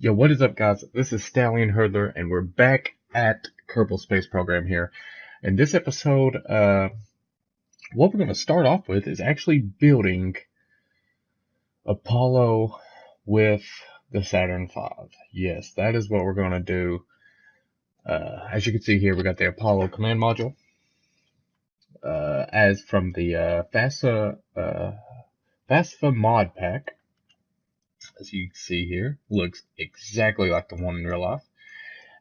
Yo, what is up, guys? This is StallionHurdler, and we're back at Kerbal Space Program here. In this episode, what we're going to start off with is actually building Apollo with the Saturn V. Yes, that is what we're going to do. As you can see here, we got the Apollo command module. As from the FASFA mod pack, as you can see here, looks exactly like the one in real life.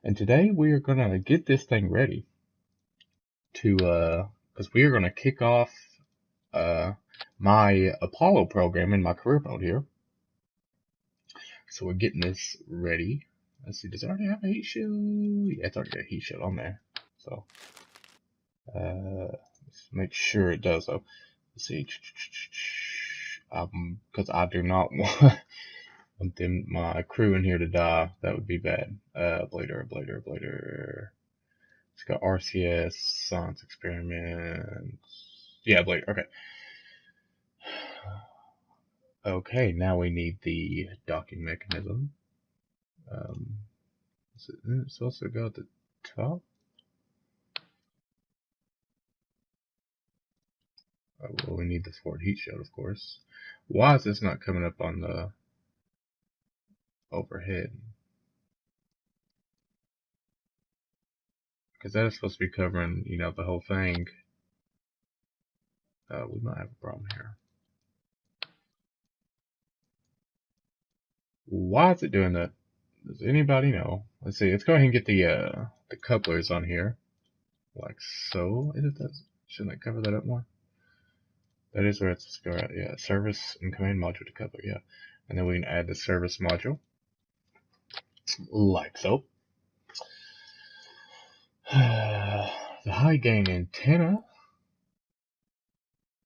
And today we are going to get this thing ready to, because we are going to kick off my Apollo program in my career mode here. So we're getting this ready. Let's see, does it already have a heat shield? Yeah, it's already got a heat shield on there. So, let's make sure it does though. Let's see, because I do not want my crew in here to die. That would be bad. Blader. It's got RCS, science experiments. Yeah, Blader, okay. Okay, now we need the docking mechanism. Is it supposed to go at the top? Oh, well, we need the forward heat shield, of course. Why is this not coming up on the overhead? Because that is supposed to be covering, you know, the whole thing. We might have a problem here. Why is it doing that? Does anybody know? Let's see. Let's go ahead and get the couplers on here, like so. Is it that? Shouldn't I cover that up more? That is where it's supposed to go at. Yeah, service and command module to coupler. Yeah, and then we can add the service module, like so. The high gain antenna,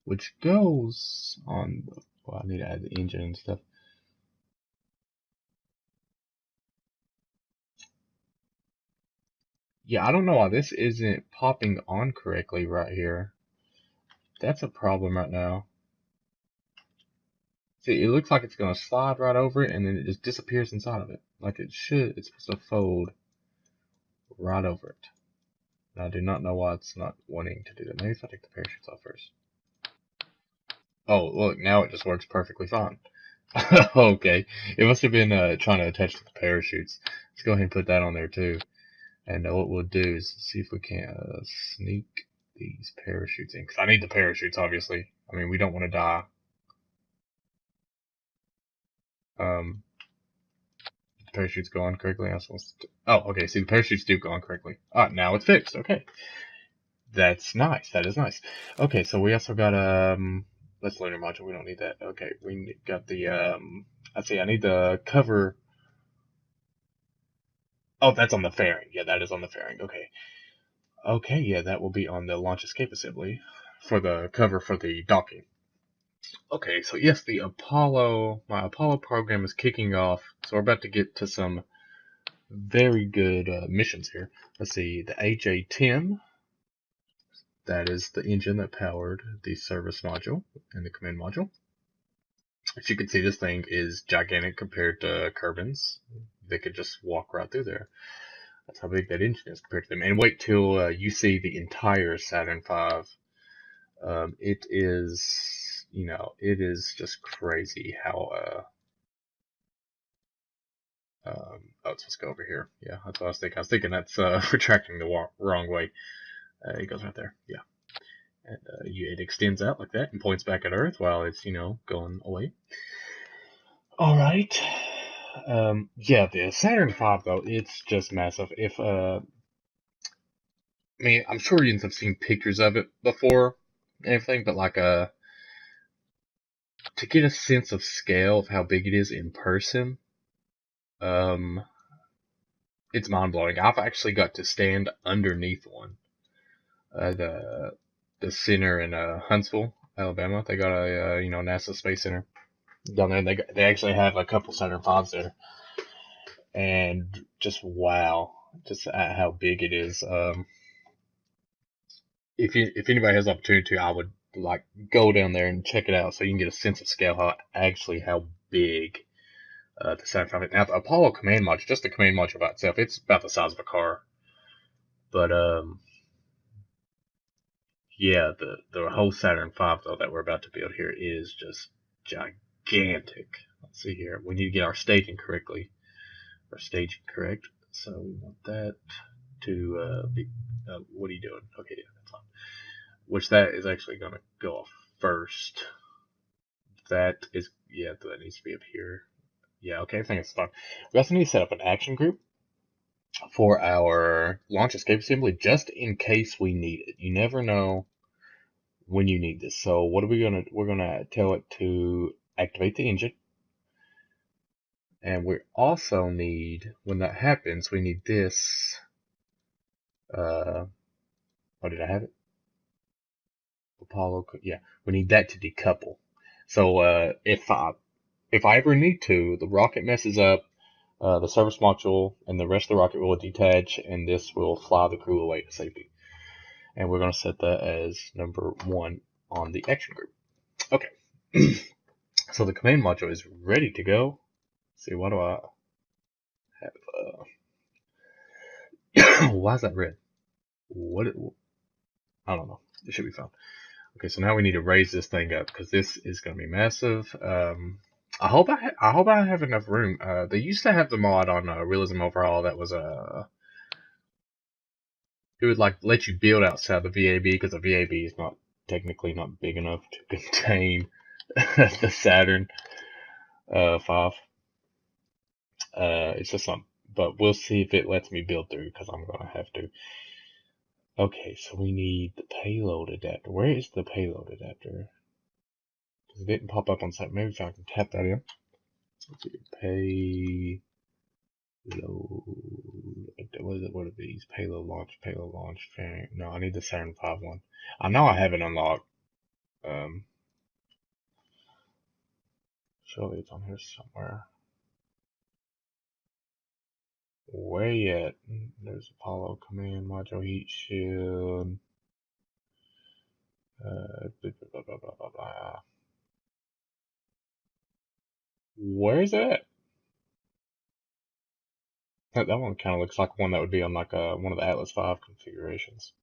which goes on. Well, I need to add the engine and stuff. Yeah, I don't know why this isn't popping on correctly right here. That's a problem right now. See, it looks like it's going to slide right over it, and then it just disappears inside of it. Like it should. It's supposed to fold right over it. And I do not know why it's not wanting to do that. Maybe if I take the parachutes off first. Oh, look, now it just works perfectly fine. Okay, it must have been trying to attach to the parachutes. Let's go ahead and put that on there too. And what we'll do is see if we can sneak these parachutes in. Because I need the parachutes, obviously. I mean, we don't want to die. The parachutes go on correctly. I was supposed to... Oh, okay. See, the parachutes do go on correctly. Ah, now it's fixed. Okay. That's nice. That is nice. Okay, so we also got that's lunar module. We don't need that. Okay, we got the I see. I need the cover. Oh, that's on the fairing. Yeah, that is on the fairing. Okay. Okay, yeah, that will be on the launch escape assembly for the cover for the docking. Okay, so yes, my Apollo program is kicking off. So we're about to get to some very good missions here. Let's see, the HA-10. That is the engine that powered the service module and the command module. As you can see, this thing is gigantic compared to Kerbin's. They could just walk right through there. That's how big that engine is compared to them. And wait till you see the entire Saturn V. It is, you know, it is just crazy how, oh, it's supposed to go over here. Yeah, that's what I was thinking. I was thinking that's retracting the wrong way. It goes right there. Yeah. And it extends out like that and points back at Earth while it's, you know, going away. All right. Yeah, the Saturn V though, it's just massive. If I mean, I'm sure you have seen pictures of it before, and everything, but like to get a sense of scale of how big it is in person, it's mind blowing. I've actually got to stand underneath one. The center in Huntsville, Alabama. They got a you know, NASA Space Center down there. They actually have a couple Saturn V's there, and just wow, just at how big it is. If anybody has the opportunity, I would like go down there and check it out so you can get a sense of scale how big The Saturn V. Now the Apollo command module, just the command module by itself, it's about the size of a car. But yeah, the whole Saturn V though that we're about to build here is just gigantic. Let's see here. We need to get our staging correctly. Our staging correct. So we want that to be. What are you doing? Okay, yeah, that's fine. Which that is actually going to go off first. That is, yeah, that needs to be up here. Yeah, okay, I think it's fine. We also need to set up an action group for our launch escape assembly, just in case we need it. You never know when you need this. So what are we gonna? We're gonna tell it to activate the engine, and we also need, when that happens, we need this. Oh, did I have it? Apollo. Yeah, we need that to decouple. So if I ever need to, the rocket messes up. The service module and the rest of the rocket will detach, and this will fly the crew away to safety. And we're going to set that as number 1 on the action group. Okay. So the command module is ready to go. Let's see, what do I have? Why is that red? I don't know. It should be fine. Okay, so now we need to raise this thing up because this is going to be massive. I hope I have enough room. They used to have the mod on Realism Overhaul that was it would like let you build outside the VAB because the VAB is not technically not big enough to contain the Saturn V. It's just some, but we'll see if it lets me build through because I'm gonna have to. Okay, so we need the payload adapter. Where is the payload adapter? Because it didn't pop up on site. Maybe if I can tap that in. Let's see, payload. What are these? Payload launch, fairing. No, I need the Saturn V one. I know I have it unlocked. Surely it's on here somewhere. Where yet? There's Apollo command module, heat shield. Blah, blah, blah. Where is it? That one kind of looks like one that would be on like one of the Atlas V configurations.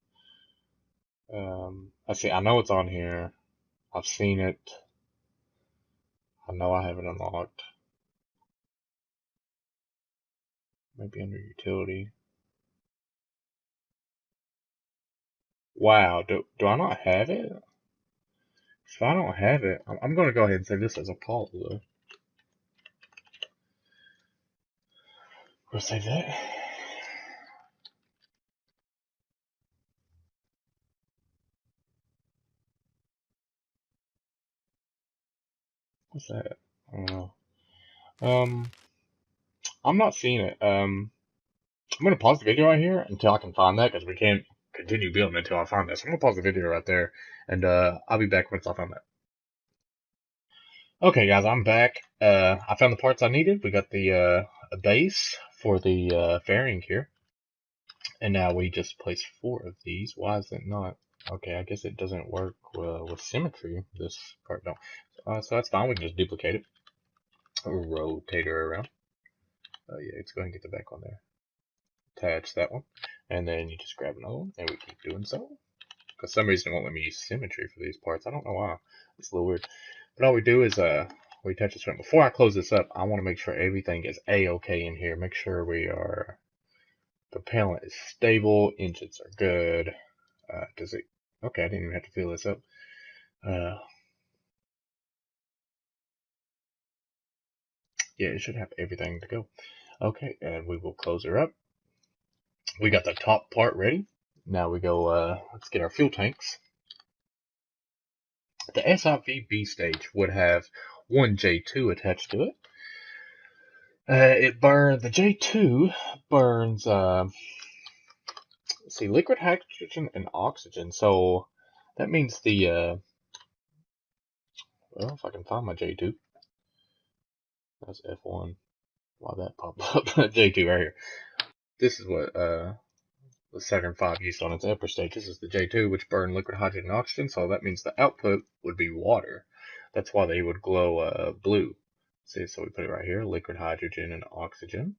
I see. I know it's on here. I've seen it. I know I have it unlocked. Maybe under utility. Wow. Do I not have it? If I don't have it, I'm going to go ahead and save this as Apollo though. We'll save that. What's that? I don't know. I'm not seeing it. I'm going to pause the video right here until I can find that because we can't continue building until I find this. I'm going to pause the video right there and I'll be back once I find that. Okay, guys, I'm back. I found the parts I needed. We got the base for the fairing here. And now we just place 4 of these. Why is it not? Okay, I guess it doesn't work with symmetry. This part don't. So that's fine. We can just duplicate it. Rotate her around. Oh yeah, it's going to get the back one there. Attach that one. And then you just grab another one. And we keep doing so. Because some reason it won't let me use symmetry for these parts. I don't know why. It's a little weird. But all we do is we touch this one. Before I close this up, I want to make sure everything is A-okay in here. Make sure we are... Propellant is stable. Engines are good. Does it... Okay, I didn't even have to fill this up. Yeah, it should have everything to go. Okay, and we will close her up. We got the top part ready. Now we go, let's get our fuel tanks. The SIVB stage would have one J2 attached to it. The J2 burns, let's see, liquid hydrogen and oxygen. So that means the, well, if I can find my J2. That's F1. Why that popped up? J2 right here. This is what, the Saturn V used on its upper stage. This is the J2, which burn liquid hydrogen and oxygen, so that means the output would be water. That's why they would glow blue. See, so we put it right here, liquid hydrogen and oxygen.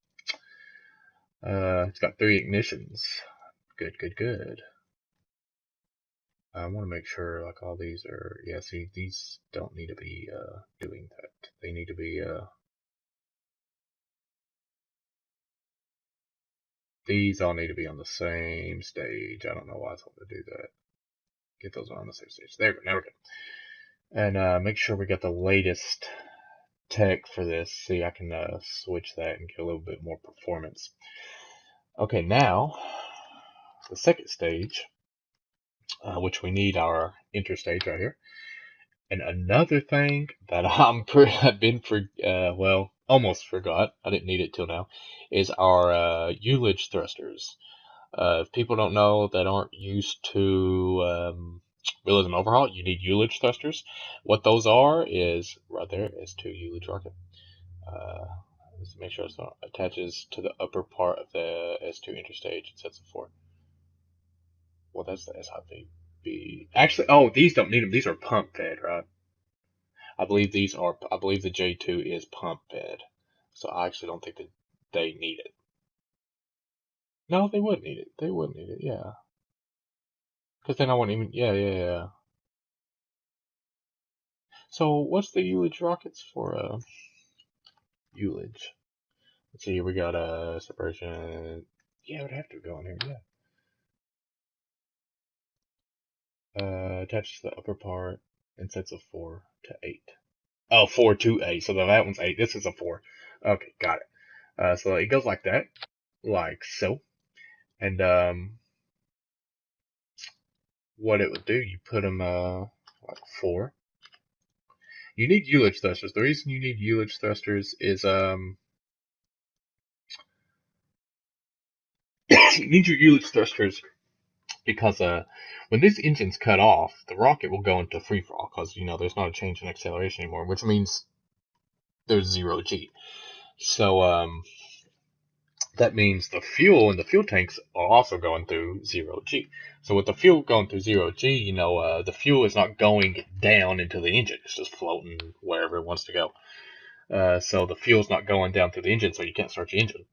It's got 3 ignitions. Good, good, good. I want to make sure like all these are, yeah, see, these don't need to be doing that. They need to be, these all need to be on the same stage. I don't know why I told to do that. Get those on the same stage. There we go, now we're good. And make sure we got the latest tech for this. See, I can switch that and get a little bit more performance. Okay, now the second stage, which we need our interstage right here. And another thing that I've been well, almost forgot. I didn't need it till now. Is our ullage thrusters. If people don't know that aren't used to realism overhaul, you need ullage thrusters. What those are is right there is to ullage rocket. Let's make sure it attaches to the upper part of the S2 interstage and sets it for. Well, that's the SIVB. Actually, oh, these don't need them. These are pump fed, right? I believe the J2 is pump fed. So I actually don't think that they need it. No, they would need it. They would need it, yeah. Because then I wouldn't even, yeah. So what's the ullage rockets for, ullage? Let's see, we got a separation. Yeah, it would have to go in here, yeah. Attaches to the upper part and sets of 4 to 8. Oh, 4 to 8. So that one's 8. This is a 4. Okay, got it. So it goes like that, like so. And what it would do, you put them like 4. You need ullage thrusters. The reason you need ullage thrusters is you need your ullage thrusters because when this engine's cut off, the rocket will go into free fall because there's not a change in acceleration anymore, which means there's 0 G. So that means the fuel in the fuel tanks are also going through 0 G. So with the fuel going through 0 G, the fuel is not going down into the engine. It's just floating wherever it wants to go. So the fuel's not going down through the engine, so you can't start your engine,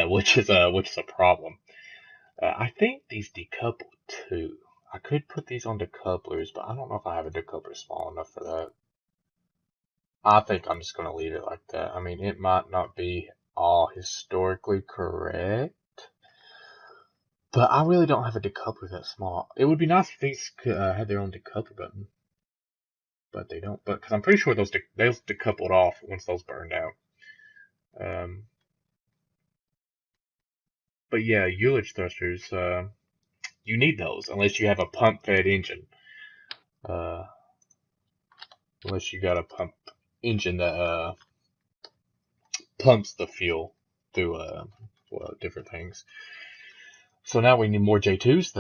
which is a problem. I think these decouple too. I could put these on decouplers, but I don't know if I have a decoupler small enough for that. I think I'm just going to leave it like that. I mean, it might not be all historically correct, but I really don't have a decoupler that small. It would be nice if these could had their own decoupler button, but they don't. But because I'm pretty sure those decoupled off once those burned out. But yeah, ullage thrusters. You need those unless you have a pump-fed engine. Unless you got a pump engine that pumps the fuel through different things. So now we need more J2s.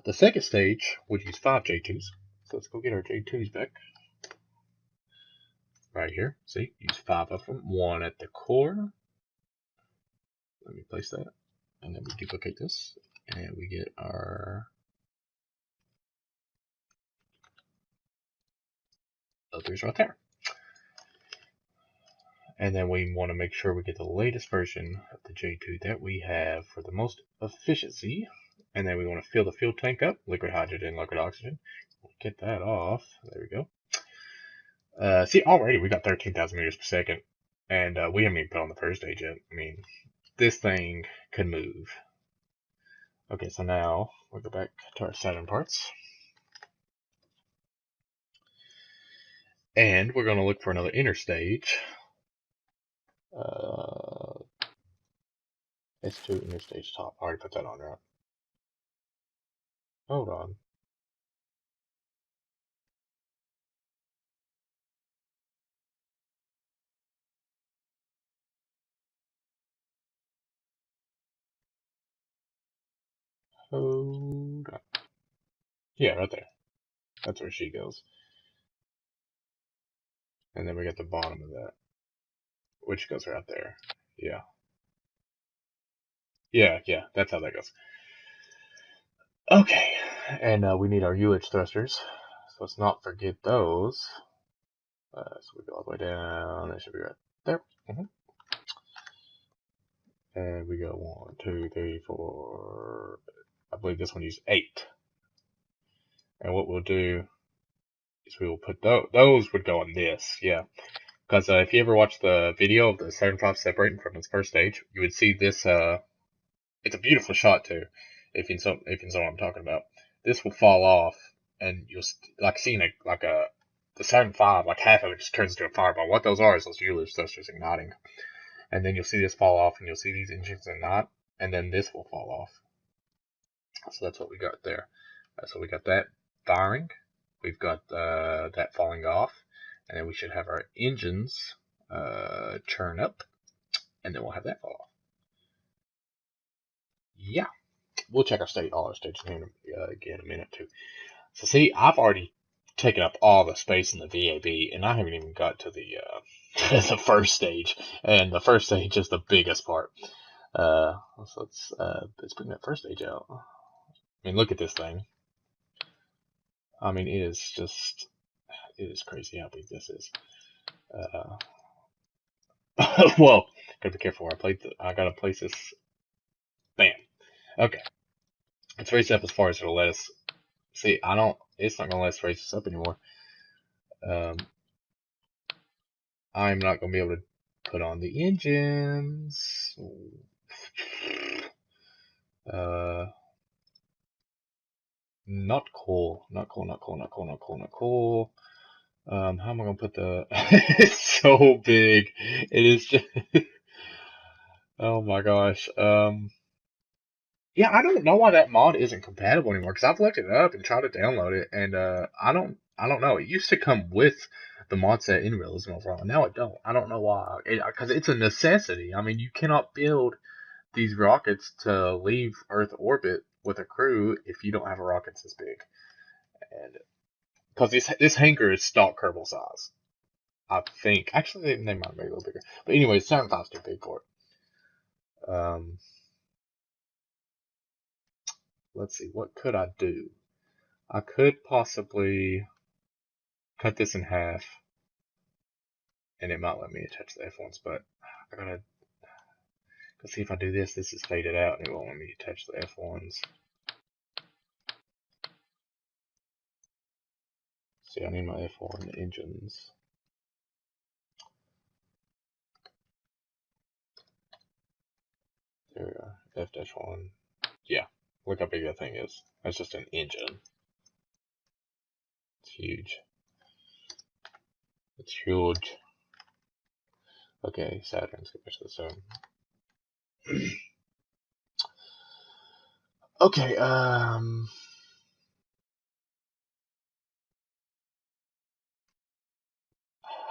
The second stage would use 5 J2s. So let's go get our J2s back. Right here. See, use 5 of them. 1 at the core. Let me place that. And then we duplicate this. And we get our others right there. And then we want to make sure we get the latest version of the J2 that we have for the most efficiency. And then we want to fill the fuel tank up, liquid hydrogen, liquid oxygen. We'll get that off. There we go. See, already we got 13,000 meters per second. And we haven't even put on the first stage yet. I mean, this thing could move. Okay, so now we'll go back to our Saturn parts. And we're going to look for another interstage. S2 interstage top. I already put that on, right? Hold on. Hold on. Yeah, right there. That's where she goes. And then we got the bottom of that, which goes right there. Yeah. Yeah, that's how that goes. Okay, and we need our ullage thrusters, so let's not forget those. So we go all the way down. It should be right there. And we go 1, 2, 3, 4. I believe this one used 8. And what we'll do is we will put those would go on this, yeah. Because if you ever watch the video of the Saturn V separating from its first stage, you would see this. It's a beautiful shot too, if you know what I'm talking about. This will fall off, and you'll like seeing the Saturn V, like half of it just turns into a fireball. What those are is those Euler's thrusters igniting, and then you'll see this fall off, and you'll see these engines ignite, and then this will fall off. So that's what we got there. So we got that firing, we've got that falling off, and then we should have our engines churn up, and then we'll have that fall off. Yeah, we'll check all our stages in again in a minute too. So see, I've already taken up all the space in the VAB, and I haven't even got to the the first stage, and the first stage is the biggest part. So let's bring that first stage out. I mean, look at this thing. I mean, it is crazy how big this is. Whoa, gotta be careful where I gotta place this. Bam. Okay. Let's raise up as far as it'll let us. See, it's not gonna let us raise this up anymore. I'm not gonna be able to put on the engines. Not cool. Not cool. Not cool. Not cool. Not cool. Not cool. How am I gonna put the? It's so big. It is just. Oh my gosh. Yeah, I don't know why that mod isn't compatible anymore. Because I've looked it up and tried to download it, and I don't know. It used to come with the mod set in Realism overall, and now it don't. I don't know why. Because it's a necessity. I mean, you cannot build these rockets to leave Earth orbit with a crew if you don't have a rocket this big. And because this hangar is stock Kerbal size, I think. Actually, they might make it a little bigger. But anyway, 7.5 is too big for it. Let's see, what could I do? I could possibly cut this in half, and it might let me attach the F1s, but I gotta see if I do this. This is faded out, and it won't let me attach the F1s. See, I need my F1 engines. There we go. F-1. Yeah, look how big that thing is. That's just an engine. It's huge. It's huge. Okay, Saturn's get back to the sun. Okay,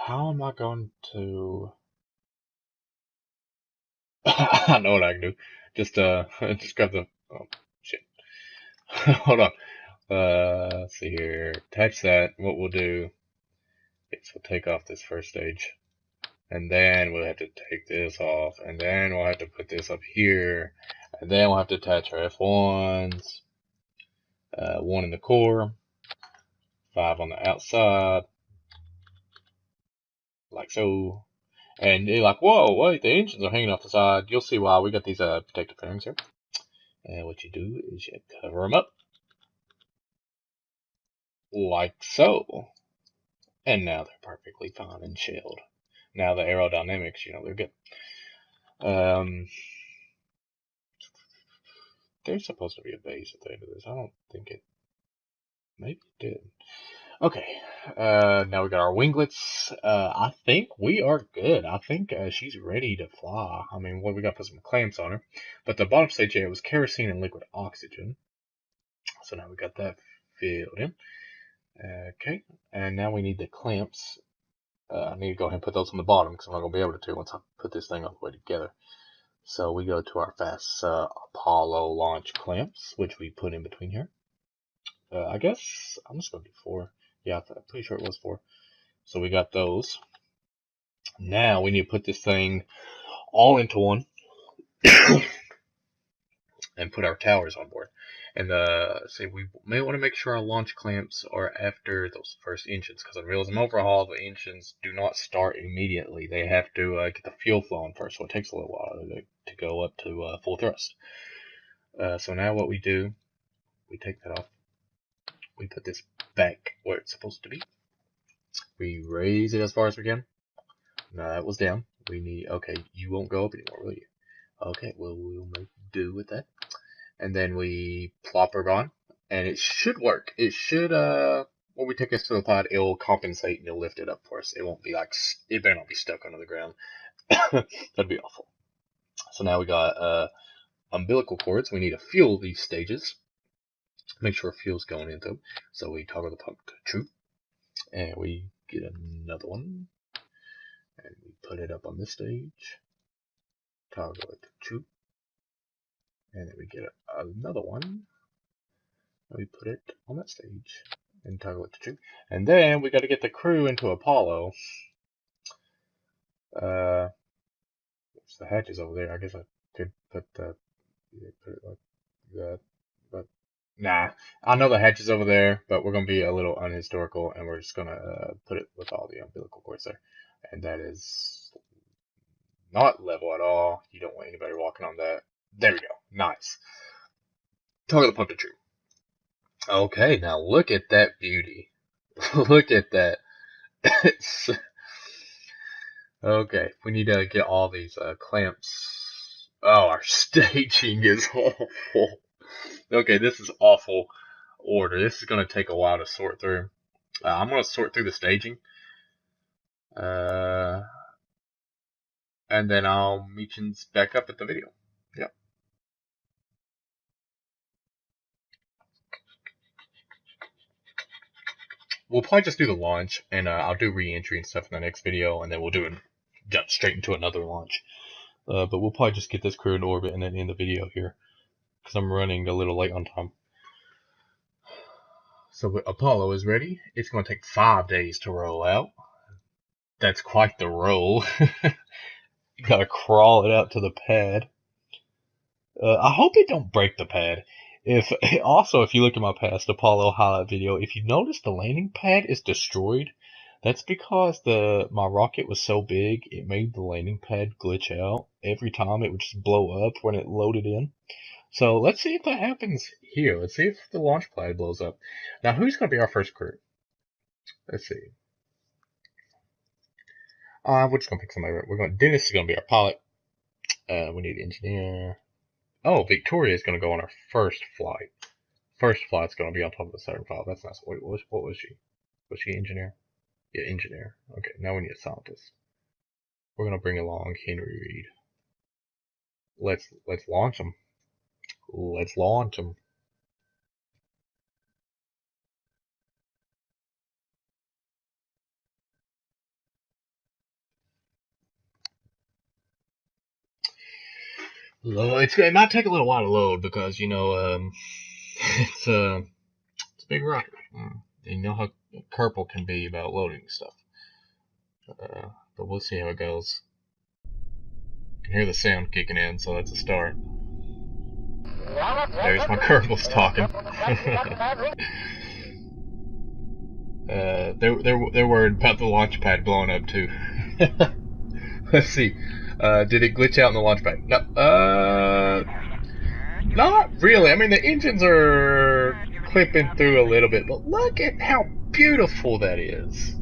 how am I going to? I know what I can do. Just grab the. Oh shit. Hold on. Let's see here. Attach that. What we'll do is we'll take off this first stage, and then we'll have to take this off, and then we'll have to put this up here, and then we'll have to attach our F1s. 1 in the core, 5 on the outside, like so. And you're like, whoa, wait, the engines are hanging off the side. You'll see why. We got these protective fairings here. And what you do is you cover them up. Like so. And now they're perfectly fine and chilled. Now the aerodynamics, they're good. There's supposed to be a base at the end of this. I don't think it. Maybe it did. Okay. Now we got our winglets. I think we are good. I think she's ready to fly. I mean, we got to put some clamps on her. But the bottom stage here was kerosene and liquid oxygen. So now we got that filled in. Okay. And now we need the clamps. I need to go ahead and put those on the bottom because I'm not going to be able to once I put this thing all the way together. So we go to our fast Apollo launch clamps, which we put in between here. I guess I'm just going to do 4. Yeah, I'm pretty sure it was 4. So we got those. Now we need to put this thing all into one and put our towers on board. And say we may want to make sure our launch clamps are after those first engines, because on realism overhaul, the engines do not start immediately. They have to get the fuel flowing first, so it takes a little while to go up to full thrust. So now what we do, we take that off. We put this back where it's supposed to be. We raise it as far as we can. No, that was down. We need, okay, you won't go up anymore, will you? Okay, well, we'll make do with that. And then we plop her on, and it should work. It should, when we take this to the pod, it'll compensate and it'll lift it up for us. It won't be like, it better not be stuck under the ground. That'd be awful. So now we got, umbilical cords. We need to fuel these stages. Make sure fuel's going into them. So we toggle the pump to true. And we get another one. And we put it up on this stage. Toggle it to true. And then we get another one. And we put it on that stage. And toggle it to true. And then we got to get the crew into Apollo. It's the hatches over there. I guess I could put it like that. But nah, I know the hatch is over there, but we're going to be a little unhistorical, and we're just going to put it with all the umbilical cords there. And that is not level at all. You don't want anybody walking on that. There we go. Nice. Toggle the pump to true. Okay, now look at that beauty. Look at that. Okay, we need to get all these clamps. Oh, our staging is awful. Okay, this is awful order. This is going to take a while to sort through. I'm going to sort through the staging. And then I'll meet you back up at the video. Yep. We'll probably just do the launch, and I'll do re-entry and stuff in the next video, and then we'll jump straight into another launch. But we'll probably just get this crew in orbit and then end the video here, because I'm running a little late on time. So Apollo is ready. It's going to take 5 days to roll out. That's quite the roll. You gotta crawl it out to the pad. I hope it don't break the pad. If you look at my past Apollo highlight video, if you notice the landing pad is destroyed, that's because my rocket was so big it made the landing pad glitch out. Every time it would just blow up when it loaded in. So let's see if that happens here. Let's see if the launch pad blows up. Now who's gonna be our first crew? Let's see. We're just gonna pick somebody. Dennis is gonna be our pilot. We need an engineer. Oh, Victoria is gonna go on our first flight. First flight's gonna be on top of the Saturn V. That's nice. Wait, what was she? Was she engineer? Yeah, engineer. Okay, now we need a scientist. We're gonna bring along Henry Reed. Let's launch him. Let's launch him. It might take a little while to load because it's a big rocket. You know how Kerbal can be about loading stuff. But we'll see how it goes. You can hear the sound kicking in, so that's a start. There's my Kerbal's talking. They're worried about the launch pad blowing up too. Let's see. Did it glitch out in the launch pad? No. Not really. I mean, the engines are clipping through a little bit, but look at how beautiful that is.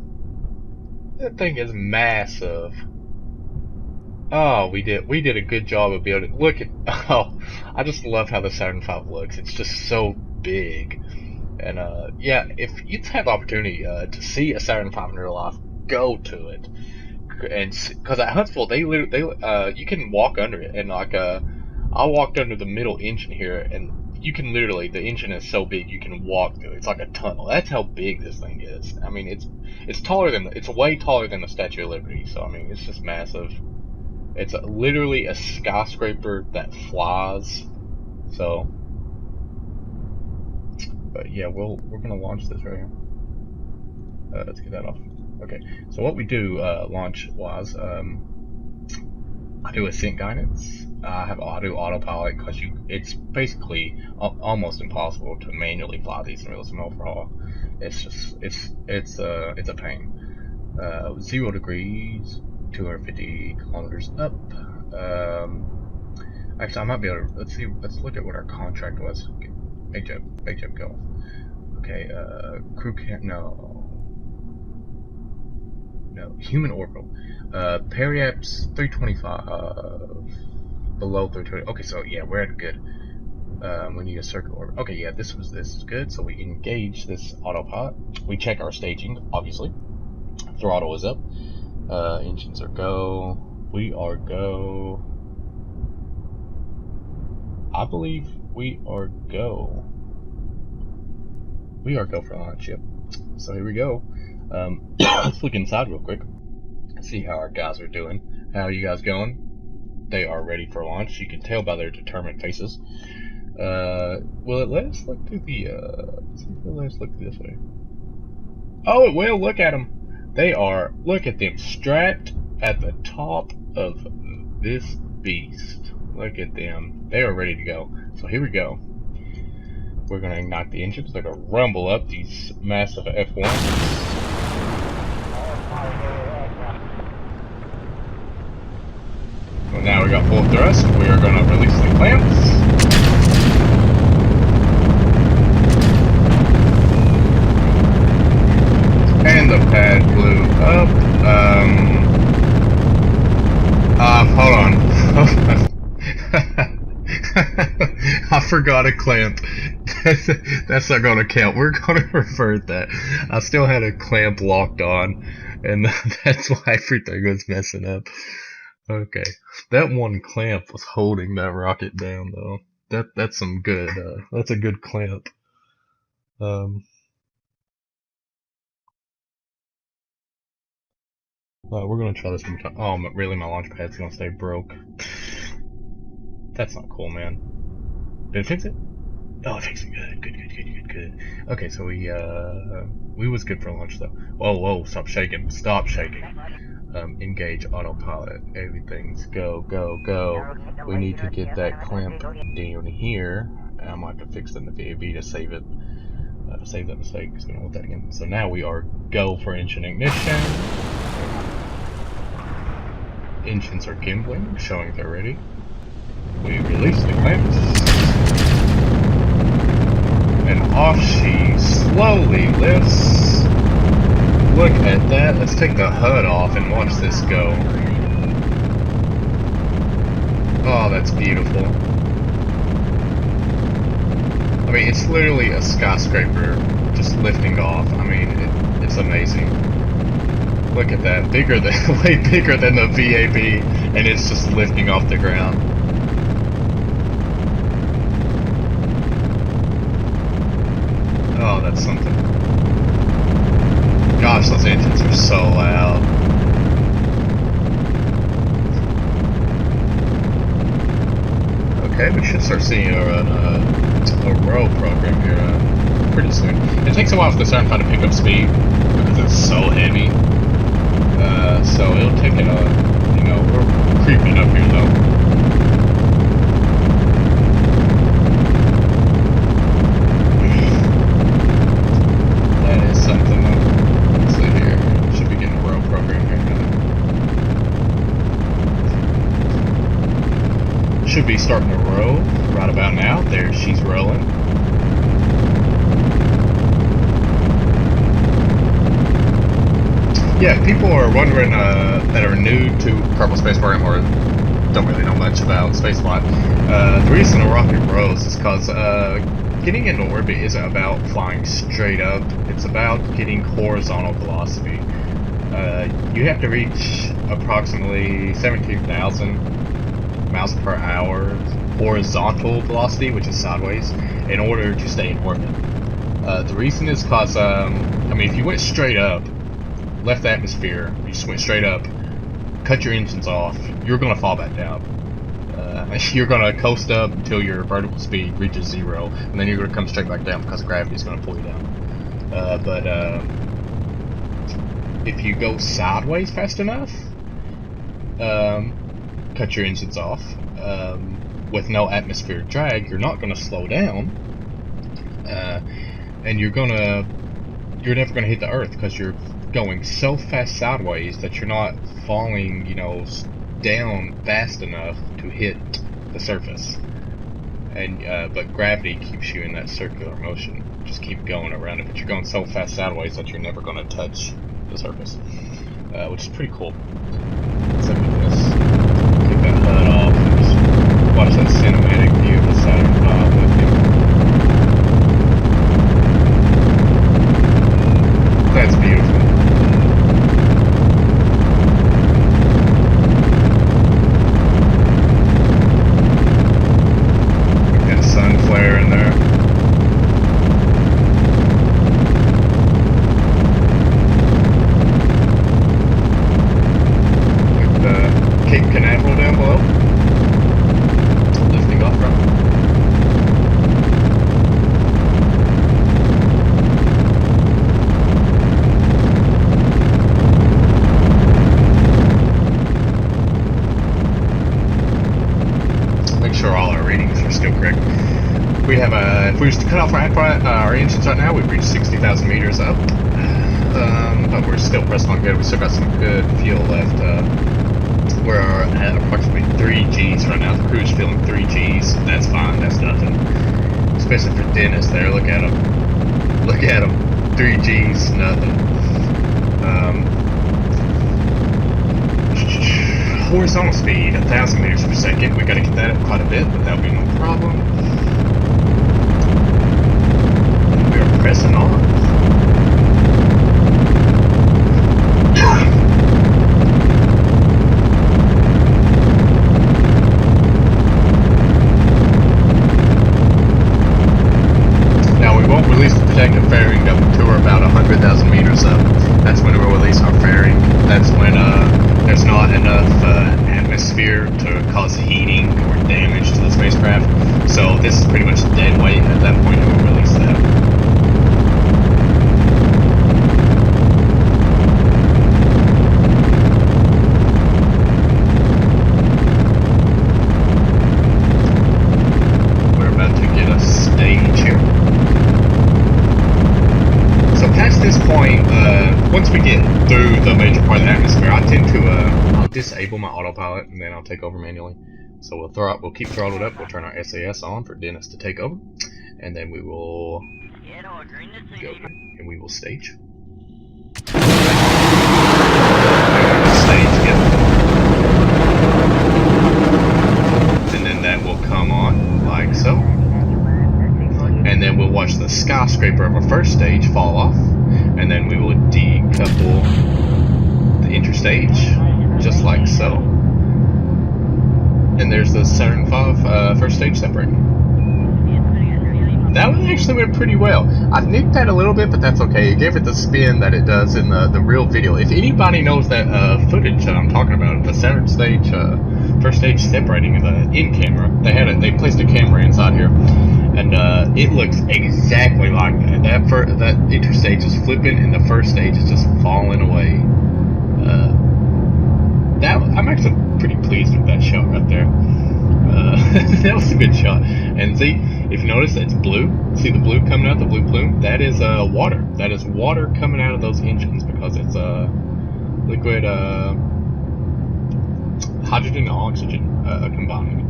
That thing is massive. Oh, we did a good job of building. Look at, I just love how the Saturn V looks. It's just so big. And yeah, if you have the opportunity to see a Saturn V in real life, go to it. And because at Huntsville, you can walk under it, and like I walked under the middle engine here, and you can literally, the engine is so big you can walk through it. It's like a tunnel. That's how big this thing is. I mean, it's way taller than the Statue of Liberty. So I mean, it's just massive. It's literally a skyscraper that flies. So, but yeah, we're gonna launch this right here. Let's get that off. Okay, so what we do launch wise, I do ascent guidance. I do autopilot because it's basically almost impossible to manually fly these in realism overhaul. It's just it's a pain. 0 degrees, 250 kilometers up. Actually, I might be able to, let's look at what our contract was. HF go. Okay, crew can't, no, human orbital. Periaps 325, below 320, okay, so yeah, we're at good. We need a circuit orbit. Okay, yeah, this is good, so we engage this autopilot. We check our staging, obviously. Throttle is up. Engines are go. We are go. I believe we are go. We are go for launch, yep. So here we go. Let's look inside real quick. See how our guys are doing. How are you guys going? They are ready for launch. You can tell by their determined faces. Will it let us look through the, see if it'll let us look through this way. Oh, it will. Look at them. They are, look at them, strapped at the top of this beast. Look at them. They are ready to go. So here we go. We're going to ignite the engines. They're going to rumble up these massive F1s. Well, now we got full thrust. We are going to release the clamps. And the pad blew up. Hold on. I forgot a clamp. That's not gonna count. We're gonna revert that. I still had a clamp locked on, and that's why everything was messing up. Okay, that one clamp was holding that rocket down, though. That's some good. That's a good clamp. We're gonna try this one time. Oh, really? My launch pad's gonna stay broke. That's not cool, man. Did it fix it? Oh, it fixed it. Good. Okay, so we was good for launch though. Whoa, stop shaking. Engage autopilot. Everything's go. We need to get that clamp down here. I might have to fix it in the VAB to save it. Save that mistake. Just gonna hold that again. So now we are go for engine ignition. Engines are gimbling, showing they're ready. We release the clamps. And off she slowly lifts. Look at that. Let's take the HUD off and watch this go. Oh, that's beautiful. I mean, it's literally a skyscraper just lifting off. I mean, it's amazing. Look at that. Way bigger than the VAB, and it's just lifting off the ground. Oh, that's something. Gosh, those engines are so loud. Okay, we should start seeing a row program here pretty soon. It takes a while for the starting pod to pick up speed because it's so heavy. So it'll take it, we're creeping up here though. That is something though. Let's see here. Should be getting a row program here. Should be starting to row right about now. There, she's rolling. Yeah, people are wondering that are new to Kerbal Space Program or don't really know much about spaceflight. The reason a rocket rows is because getting into orbit isn't about flying straight up. It's about getting horizontal velocity. You have to reach approximately 17,000 miles per hour horizontal velocity, which is sideways, in order to stay in orbit. The reason is because, I mean, if you went straight up, left the atmosphere, you just went straight up, cut your engines off, you're going to fall back down. You're going to coast up until your vertical speed reaches 0, and then you're going to come straight back down because gravity is going to pull you down. But if you go sideways fast enough, cut your engines off, with no atmospheric drag, you're not going to slow down, and you're never going to hit the earth, because you're going so fast sideways that you're not falling, you know, down fast enough to hit the surface. And but gravity keeps you in that circular motion. Just keep going around it, but you're going so fast sideways that you're never going to touch the surface, which is pretty cool. So look at this. Take that HUD off and just watch that cinematic view of the Saturn V with you. That's beautiful. That sun flare in there. Cape Canaveral down below, lifting off from. Make sure all our readings are still correct. We have if we was to cut off our engines right now, we'd reach 60,000 meters up, but we're still pressing on good. We still got some good fuel left. We're at approximately 3 Gs right now. The crew's feeling 3 Gs. That's fine. That's nothing. Especially for Dennis there. Look at him. Look at him. 3 Gs. Nothing. Horizontal speed, 1,000 meters per second. We got to get that up quite a bit, but that'll be no problem. And we are pressing on. Release the protective fairing up to about 100,000 meters up. That's when we'll release our fairing. That's when there's not enough atmosphere to cause heating or damage to the spacecraft. So this is pretty much dead weight at that point, and we'll release that. We're about to get a stage here. Past this point, once we get through the major part of the atmosphere, I tend to I'll disable my autopilot and then I'll take over manually. So we'll keep throttled up. We'll turn our SAS on for Dennis to take over, and then we will go and we will stage. And then that will come on like so. And then we'll watch the skyscraper of our first stage fall off, and then we will decouple the interstage, just like so. And there's the Saturn V first stage separating. That one actually went pretty well. I nicked that a little bit, but that's okay. It gave it the spin that it does in the real video. If anybody knows that footage that I'm talking about, the Saturn stage, first stage separating in the in-camera, they placed a camera inside here. And it looks exactly like that. That interstage is flipping, and the first stage is just falling away. I'm actually pretty pleased with that shot right there. That was a good shot. And see, if you notice, it's blue. See the blue coming out, the blue plume? That is water. That is water coming out of those engines because it's liquid hydrogen and oxygen combining.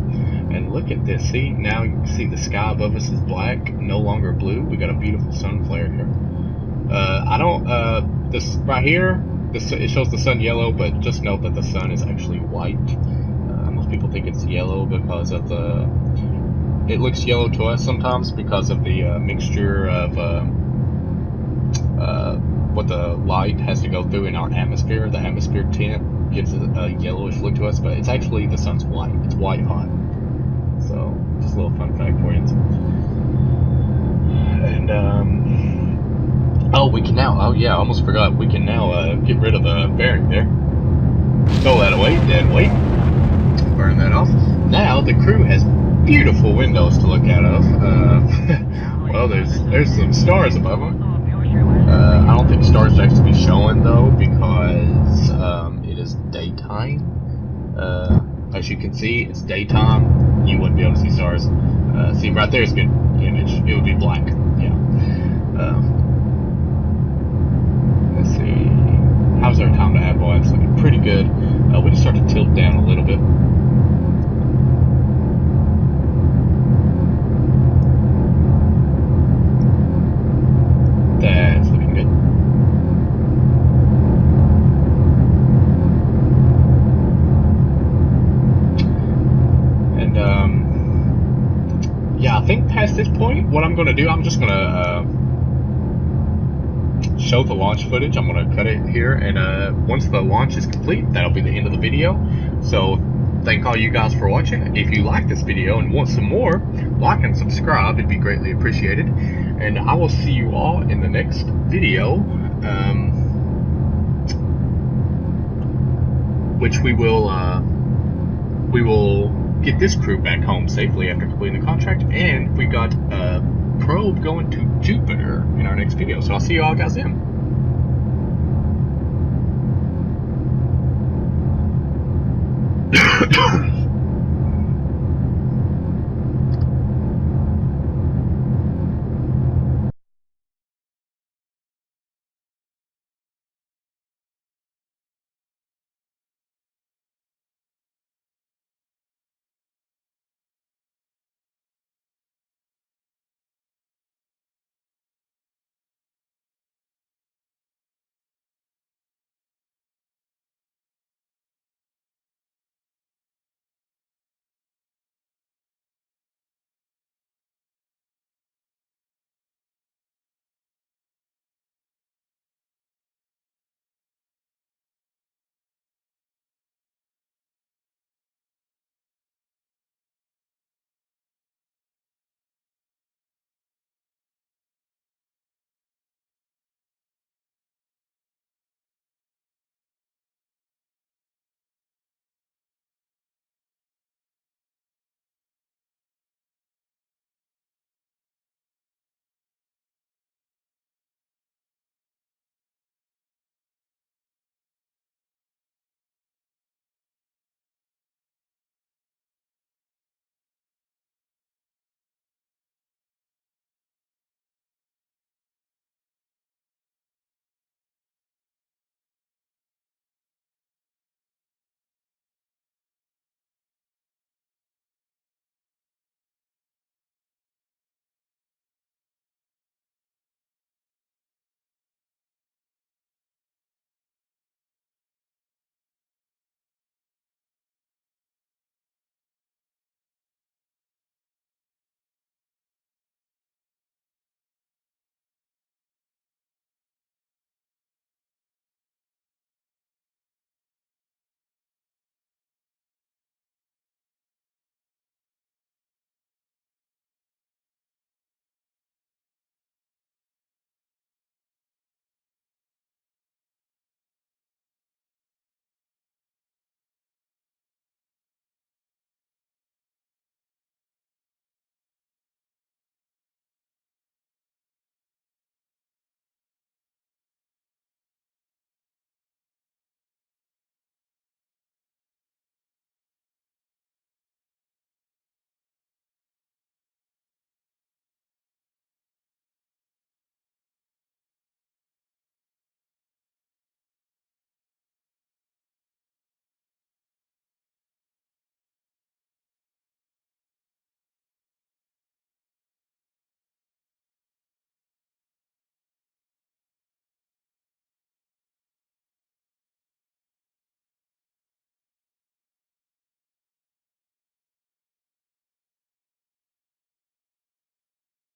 And look at this. See, now you can see the sky above us is black, no longer blue. We got a beautiful sun flare here. This right here, it shows the sun yellow, but just note that the sun is actually white. Most people think it's yellow because of it looks yellow to us sometimes because of the mixture of what the light has to go through in our atmosphere. The atmosphere tint gives it a yellowish look to us, but it's actually the sun's white. It's white hot. So, just a little fun fact for you. And, we can now, I almost forgot, we can now get rid of the bearing there. Throw that away, dead weight. Burn that off. Now, the crew has beautiful windows to look out of. Well, there's some stars above them. I don't think stars should actually be showing, though, because it is daytime. As you can see, it's daytime. You wouldn't be able to see stars. See, right there is a good image. It would be black. Yeah. Let's see. How's our time to add? Boy, it's looking pretty good. We just start to tilt down a little bit. That's looking good. And yeah, I think past this point, what I'm going to do, I'm just going to show the launch footage. I'm going to cut it here, and once the launch is complete, that'll be the end of the video. So thank all you guys for watching. If you like this video and want some more, like and subscribe. It'd be greatly appreciated. And I will see you all in the next video, which we will get this crew back home safely after completing the contract, and we got a probe going to Jupiter in our next video. So I'll see you all guys then.